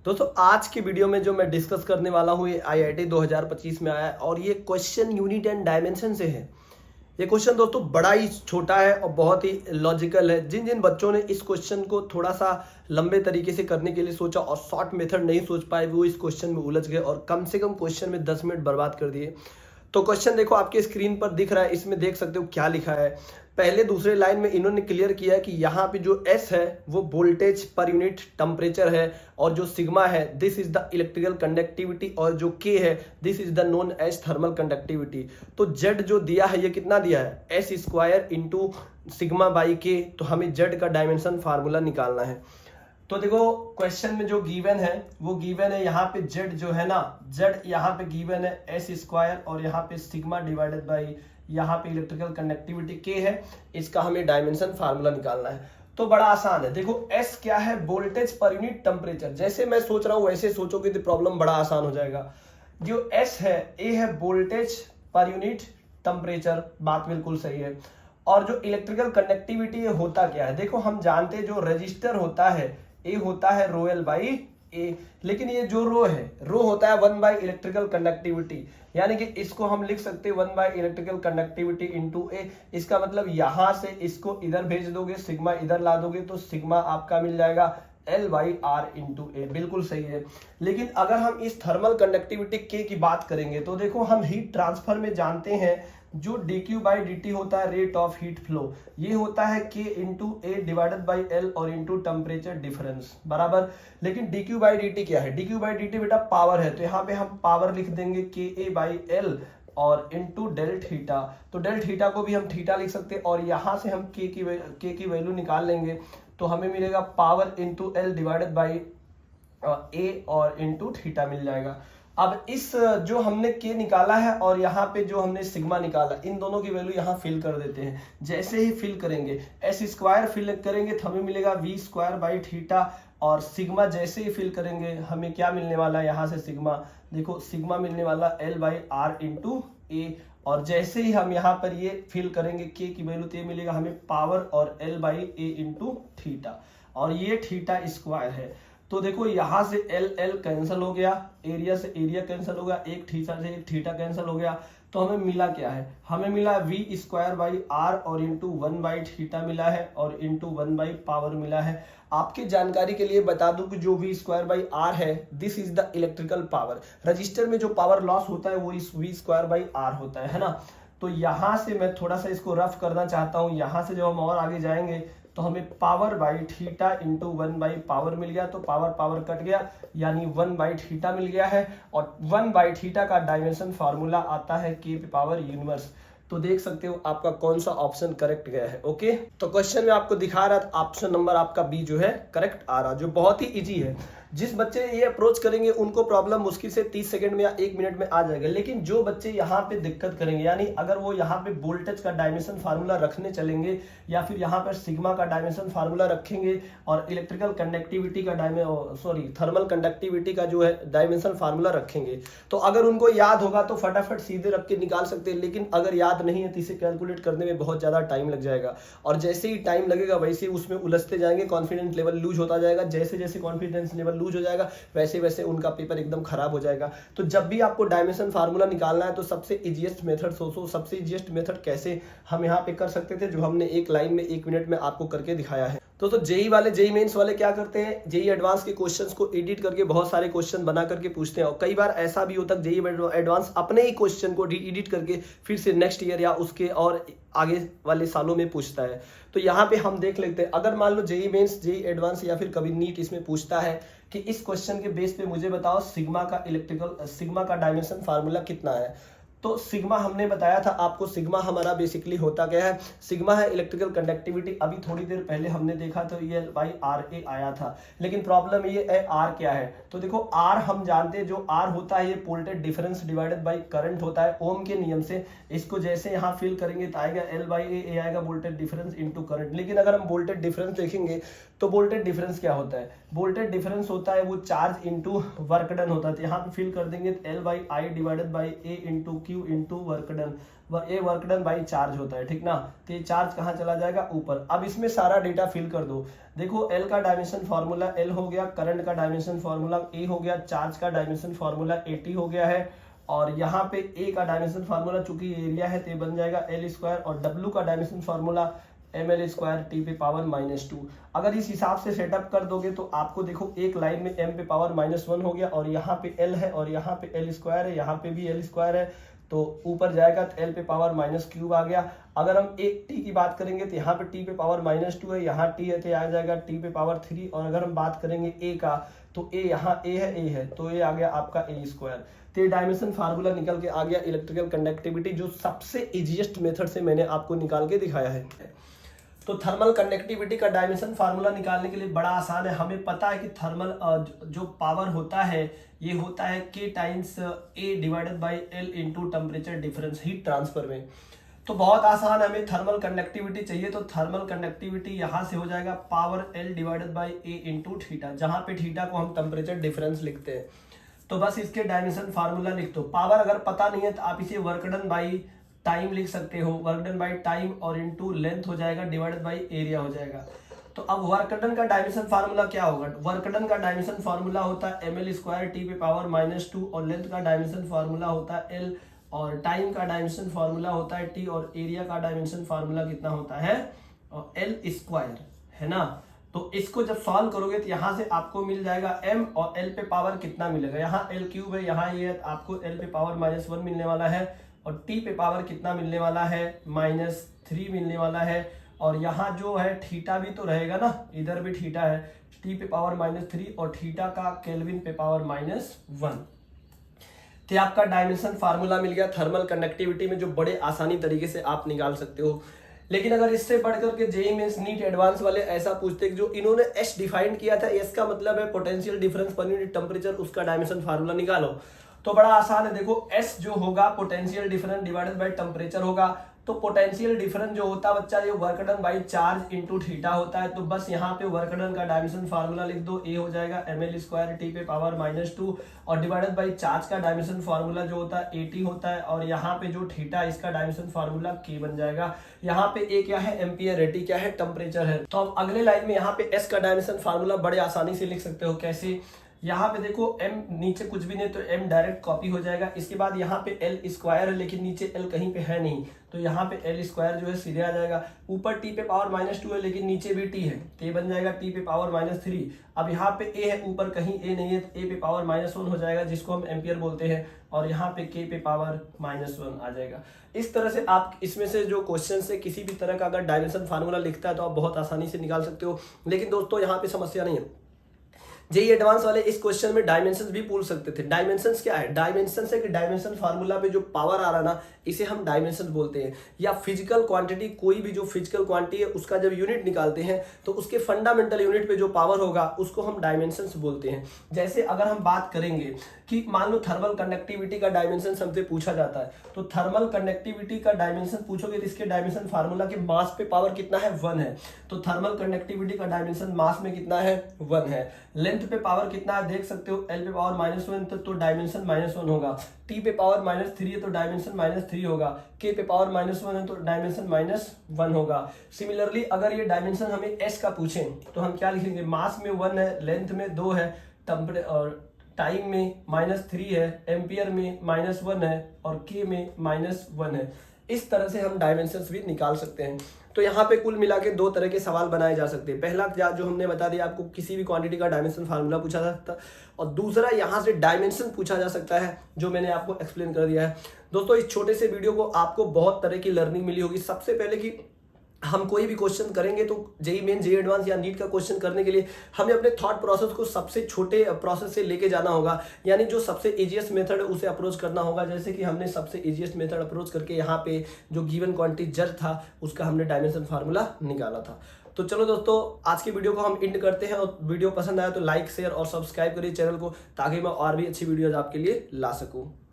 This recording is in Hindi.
दोस्तों आज की वीडियो में जो मैं डिस्कस करने वाला हूँ ये आईआईटी 2025 में आया है और ये क्वेश्चन यूनिट एंड डायमेंशन से है। ये क्वेश्चन दोस्तों बड़ा ही छोटा है और बहुत ही लॉजिकल है। जिन जिन बच्चों ने इस क्वेश्चन को थोड़ा सा लंबे तरीके से करने के लिए सोचा और शॉर्ट मेथड नहीं सोच पाए वो इस क्वेश्चन में उलझ गए और कम से कम क्वेश्चन में 10 मिनट बर्बाद कर दिए। तो क्वेश्चन देखो आपके स्क्रीन पर दिख रहा है, इसमें देख सकते हो क्या लिखा है। पहले दूसरे लाइन में इन्होंने क्लियर किया है कि यहाँ पे जो S है वो वोल्टेज पर यूनिट टेम्परेचर है और जो सिग्मा है this is the electrical conductivity और जो K है this is the known as thermal conductivity. तो Z जो दिया है ये कितना दिया है S square into sigma by K। तो हमें Z का डायमेंशन फार्मूला निकालना है। तो देखो क्वेश्चन में जो गिवन है वो गिवन है यहाँ पे Z जो है ना, Z यहाँ पे गिवन है S स्क्वायर और यहाँ पे सिग्मा डिवाइडेड बाई यहाँ पे इलेक्ट्रिकल कंडक्टिविटी K है। इसका हमें डायमेंशन फार्मूला निकालना है। तो बड़ा आसान है। देखो S क्या है, वोल्टेज पर यूनिट टेम्परेचर। जैसे मैं सोच रहा हूँ वैसे सोचोगे तो प्रॉब्लम बड़ा आसान हो जाएगा। जो S है A है वोल्टेज पर यूनिट टेम्परेचर, बात बिल्कुल सही है। और जो इलेक्ट्रिकल कंडक्टिविटी होता क्या है, देखो हम जानते हैं जो रजिस्टर होता है ए होता है रो एल बाई ए, लेकिन ये जो रो है रो होता है 1 बाई इलेक्ट्रिकल कंडक्टिविटी, यानी कि इसको हम लिख सकते हैं 1 बाई इलेक्ट्रिकल कंडक्टिविटी इंटू ए। इसका मतलब यहां से इसको इधर भेज दोगे, सिग्मा इधर ला दोगे तो सिग्मा आपका मिल जाएगा L बाई आर इंटू ए। बिल्कुल सही है। लेकिन अगर हम इस थर्मल कंडक्टिविटी K की बात करेंगे तो देखो हम हीट ट्रांसफर में जानते हैं जो dq बाई dt होता है रेट ऑफ हीट फ्लो, ये होता है K into A divided by L और इंटू टेम्परेचर डिफरेंस बराबर। लेकिन dq बाई dt क्या है, dq बाई dt बेटा पावर है, तो यहाँ पे हम पावर लिख देंगे Ka बाई L और इंटू डेल थीटा। तो डेल थीटा को भी हम थीटा लिख सकते हैं और यहाँ से हम K की वैल्यू निकाल लेंगे तो हमें मिलेगा power into L divided by A और इंटू थीटा मिल जाएगा। अब इस जो हमने K निकाला है और यहाँ पे जो हमने सिग्मा निकाला, इन दोनों की वैल्यू यहाँ फिल कर देते हैं। जैसे ही फिल करेंगे S स्क्वायर फिल करेंगे तो हमें मिलेगा V स्क्वायर बाई थीटा और सिग्मा जैसे ही फिल करेंगे हमें क्या मिलने वाला है, यहाँ से सिग्मा देखो सिग्मा मिलने वाला L बाई आर इंटू ए। और जैसे ही हम यहाँ पर ये फिल करेंगे K की वैल्यू तो ये मिलेगा हमें पावर और L by A into theta और ये थीटा स्क्वायर है। तो देखो यहाँ से L L कैंसिल हो गया, एरिया से एरिया कैंसिल हो गया, एक थीटा से एक थीटा कैंसिल हो गया। तो हमें मिला क्या है, हमें मिला V स्क्वायर बाई आर और इंटू 1 बाई थीटा मिला है और इंटू 1 बाई पावर मिला है। आपकी जानकारी के लिए बता दूं कि जो V स्क्वायर बाई आर है this is the electrical power. Register में जो पावर लॉस होता है वो इस V स्क्वायर बाई आर होता है ना। तो यहाँ से मैं थोड़ा सा इसको रफ करना चाहता हूँ। यहाँ से जब हम और आगे जाएंगे तो हमें power by theta into 1 by power मिल गया, तो पावर पावर कट गया यानी 1 बाई थीटा मिल गया है। और 1 बाई थीटा का डायमेंशन फार्मूला आता है K पावर यूनिवर्स। तो देख सकते हो आपका कौन सा ऑप्शन करेक्ट गया है। ओके, तो क्वेश्चन में आपको दिखा रहा था ऑप्शन नंबर आपका बी जो है करेक्ट आ रहा, जो बहुत ही इजी है। जिस बच्चे ये अप्रोच करेंगे उनको प्रॉब्लम मुश्किल से 30 सेकंड में या 1 मिनट में आ जाएगा। लेकिन जो बच्चे यहाँ पे दिक्कत करेंगे, यानी अगर वो यहाँ पे वोल्टेज का डायमेंशन फार्मूला रखने चलेंगे या फिर यहाँ पर सिग्मा का डायमेंशन फार्मूला रखेंगे और इलेक्ट्रिकल कंडक्टिविटी का थर्मल कंडक्टिविटी का जो है डायमेंशन फार्मूला रखेंगे, तो अगर उनको याद होगा तो फटाफट सीधे रख के निकाल सकते हैं। लेकिन अगर याद नहीं है तो इसे कैलकुलेट करने में बहुत ज्यादा टाइम लग जाएगा और जैसे ही टाइम लगेगा वैसे ही उसमें उलझते जाएंगे, कॉन्फिडेंस लेवल लूज होता जाएगा। जैसे जैसे कॉन्फिडेंस लेवल लूज हो जाएगा वैसे वैसे उनका पेपर एकदम खराब हो जाएगा। तो जब भी आपको डायमेंशन फार्मूला निकालना है तो सबसे इजीएस्ट मेथड सोचो। सबसे इजीएस्ट मेथड कैसे हम यहाँ पे कर सकते थे, जो हमने एक लाइन में 1 मिनट में आपको करके दिखाया है। तो जेई वाले जेई मेंस वाले क्या करते हैं, जेई एडवांस के क्वेश्चंस को एडिट करके बहुत सारे क्वेश्चन बना करके पूछते हैं और कई बार ऐसा भी होता है जेई एडवांस अपने ही क्वेश्चन को एडिट करके फिर से नेक्स्ट ईयर या उसके और आगे वाले सालों में पूछता है। तो यहाँ पे हम देख लेते हैं, अगर मान लो जेई मेंस जेई एडवांस या फिर कभी नीट इसमें पूछता है कि इस क्वेश्चन के बेस पे मुझे बताओ सिग्मा का डायमेंशन फार्मूला कितना है। तो सिग्मा हमने बताया था आपको, सिग्मा हमारा बेसिकली होता क्या है, सिग्मा है इलेक्ट्रिकल कंडक्टिविटी। अभी थोड़ी देर पहले हमने देखा तो ये बाई आर ए आया था, लेकिन प्रॉब्लम ये है आर क्या है। तो देखो आर हम जानते हैं, जो आर होता है ये voltage difference divided by current होता है ओम के नियम से। इसको जैसे यहाँ फिल करेंगे तो आएगा L बाई ए आएगा वोल्टेज डिफरेंस इंटू करंट। लेकिन अगर हम वोल्टेज डिफरेंस देखेंगे तो वोल्टेज डिफरेंस क्या होता है, वोल्टेज डिफरेंस होता है वो चार्ज इंटू वर्क डन होता है। तो यहाँ पे फिल कर देंगे L by I divided by A into Q Q into work done, ये वर्क डन बाई चार्ज होता है, ठीक ना। तो ये चार्ज कहाँ चला जाएगा, ऊपर। अब इसमें सारा डेटा फिल कर दो। देखो एल का डायमेंशन फार्मूला एल हो गया, करंट का डायमेंशन फार्मूला ए हो गया, चार्ज का डायमेंशन फार्मूला एटी हो गया है, और यहाँ पे ए का डायमेंशन फार्मूला चूंकि एरिया है तो बन जाएगा एल स्क्वायर, और डब्ल्यू का dimension formula M L square T पे पावर -2। अगर इस हिसाब से सेटअप कर दोगे तो आपको देखो एक लाइन में m पे पावर -1 हो गया, और यहाँ पे l है और यहाँ पे l स्क्वायर है, यहाँ पे भी l स्क्वायर है, तो ऊपर जाएगा तो l पे पावर -3 आ गया। अगर हम एक t की बात करेंगे तो यहाँ पे t पे पावर -2 है, यहाँ t है तो आ जाएगा t पे पावर 3, और अगर हम बात करेंगे a का तो a यहाँ a है तो ये आ गया आपका a स्क्वायर। तो ये डायमेंशन फार्मूला निकल के आ गया इलेक्ट्रिकल कंडक्टिविटी, जो सबसे इजीएस्ट मेथड से मैंने आपको निकाल के दिखाया है। तो थर्मल कंडक्टिविटी का डायमेंशन फार्मूला निकालने के लिए बड़ा आसान है। हमें पता है कि थर्मल जो पावर होता है ये होता है K times A divided by L into temperature difference heat transfer में। तो बहुत आसान है, हमें थर्मल कंडक्टिविटी चाहिए तो थर्मल कंडक्टिविटी यहाँ से हो जाएगा power L divided by A into theta, जहाँ पे थीटा को हम टेम्परेचर डिफरेंस लिखते हैं। तो बस इसके डायमेंशन फार्मूला लिख दो। पावर अगर पता नहीं है तो आप इसे वर्क डन बाई टाइम लिख सकते हो, वर्क डन बाई टाइम और इनटू लेंथ हो जाएगा डिवाइडेड बाई एरिया हो जाएगा। तो अब वर्क डन का डायमेंशन फार्मूला क्या होगा, वर्क डन का डायमेंशन फार्मूला होता है एम एल स्क्वायर टी पे पावर -2, और लेंथ का डायमेंशन फार्मूला होता है एल, और टाइम का डायमेंशन फार्मूला होता है टी, और एरिया का डायमेंशन फार्मूला कितना होता है एल स्क्वायर, है ना। तो इसको जब सॉल्व करोगे तो यहाँ से आपको मिल जाएगा m, और l पे पावर कितना मिलेगा, यहाँ l क्यूब है, यहाँ ये आपको l पे पावर -1 मिलने वाला है, और t पे पावर कितना मिलने वाला है -3 मिलने वाला है, और यहाँ जो है थीटा भी तो रहेगा ना, इधर भी थीटा है, t पे पावर -3 और थीटा का केल्विन पे पावर -1। तो आपका डायमेंशन फार्मूला मिल गया थर्मल कंडक्टिविटी में, जो बड़े आसानी तरीके से आप निकाल सकते हो। लेकिन अगर इससे बढ़कर के जेईई मेंस नीट एडवांस वाले ऐसा पूछते कि जो इन्होंने एस डिफाइन किया था, एस का मतलब है potential difference per unit temperature, उसका डायमेंशन फार्मूला निकालो, तो बड़ा आसान है। देखो एस जो होगा potential difference divided by temperature होगा, तो पोटेंशियल डिफरेंस जो होता है बच्चा ये work done by charge into theta होता है। तो बस यहाँ पे वर्क डन का डायमेंशन फार्मूला लिख दो, ए हो जाएगा एम एल स्क्वायर टी पे पावर -2, और डिवाइडेड बाई चार्ज का डायमेंशन फार्मूला जो होता है 80 होता है, और यहाँ पे जो थीटा इसका डायमेंशन फार्मूला के बन जाएगा। यहाँ पे ए क्या है एम्पियर है, टी क्या है टेम्परेचर है। तो अब अगले लाइन में यहाँ पे एस का डायमेंशन फार्मूला बड़े आसानी से लिख सकते हो, कैसे, यहाँ पे देखो m नीचे कुछ भी नहीं तो m डायरेक्ट कॉपी हो जाएगा। इसके बाद यहाँ पे l स्क्वायर है लेकिन नीचे l कहीं पे है नहीं, तो यहाँ पे l स्क्वायर जो है सीधे आ जाएगा। ऊपर t पे पावर -2 है लेकिन नीचे भी t है, तो ये बन जाएगा t पे पावर -3। अब यहाँ पे a है, ऊपर कहीं a नहीं है तो a पे पावर -1 हो जाएगा, जिसको हम एम्पियर बोलते हैं, और यहाँ पे k पे पावर -1 आ जाएगा। इस तरह से आप इसमें से जो क्वेश्चन से किसी भी तरह का अगर डायमेंशन फार्मूला लिखता है तो आप बहुत आसानी से निकाल सकते हो। लेकिन दोस्तों यहाँ पे समस्या नहीं है, जेईई एडवांस वाले इस क्वेश्चन में डायमेंशंस भी पूछ सकते थे। डायमेंशंस क्या है, डायमेंशंस है कि डायमेंशन फार्मूला पे जो पावर आ रहा है ना, इसे हम डायमेंशन बोलते हैं। या फिजिकल क्वांटिटी, कोई भी जो फिजिकल क्वांटिटी है उसका जब यूनिट निकालते हैं तो उसके फंडामेंटल यूनिट पे जो पावर होगा उसको हम डायमेंशंस बोलते हैं। जैसे अगर हम बात करेंगे कि मान लो थर्मल कंडक्टिविटी का डायमेंशन हमसे पूछा जाता है, तो थर्मल कंडक्टिविटी का डायमेंशन पूछोगे तो इसके डायमेंशन फार्मूला के मास पे पावर कितना है 1 है, तो थर्मल कंडक्टिविटी का डायमेंशन मास में कितना है 1 है। लेंथ पे पावर कितना है देख सकते हो, l पे पावर -1 तो डायमेंशन -1 होगा, t पे पावर -3 है तो डायमेंशन -3 होगा, k पे पावर -1 है तो डायमेंशन -1 होगा। सिमिलरली अगर ये डायमेंशन हमें s का पूछें तो हम क्या लिखेंगे, मास में 1 है, लेंथ में 2 है, और टाइम में -3 है, एम्पियर में -1 है, और k में -1 है। इस तरह से हम डायमेंशंस भी निकाल सकते हैं। तो यहाँ पे कुल मिला के 2 तरह के सवाल बनाए जा सकते हैं। पहला जो हमने बता दिया आपको, किसी भी क्वांटिटी का डायमेंशन फार्मूला पूछा जा सकता है, और दूसरा यहाँ से डायमेंशन पूछा जा सकता है, जो मैंने आपको एक्सप्लेन कर दिया है। दोस्तों इस छोटे से वीडियो को आपको बहुत तरह की लर्निंग मिली होगी। सबसे पहले कि हम कोई भी क्वेश्चन करेंगे तो जेईई मेन, जेईई एडवांस या नीट का क्वेश्चन करने के लिए हमें अपने थॉट प्रोसेस को सबसे छोटे प्रोसेस से लेके जाना होगा, यानी जो सबसे इजीएस्ट मेथड है उसे अप्रोच करना होगा। जैसे कि हमने सबसे इजीएस्ट मेथड अप्रोच करके यहाँ पे जो गिवन क्वांटिटी जर था उसका हमने डायमेंशन फार्मूला निकाला था। तो चलो दोस्तों आज की वीडियो को हम एंड करते हैं, और वीडियो पसंद आया तो लाइक शेयर और सब्सक्राइब करिए चैनल को, ताकि मैं और भी अच्छी वीडियोज आपके लिए ला सकूँ।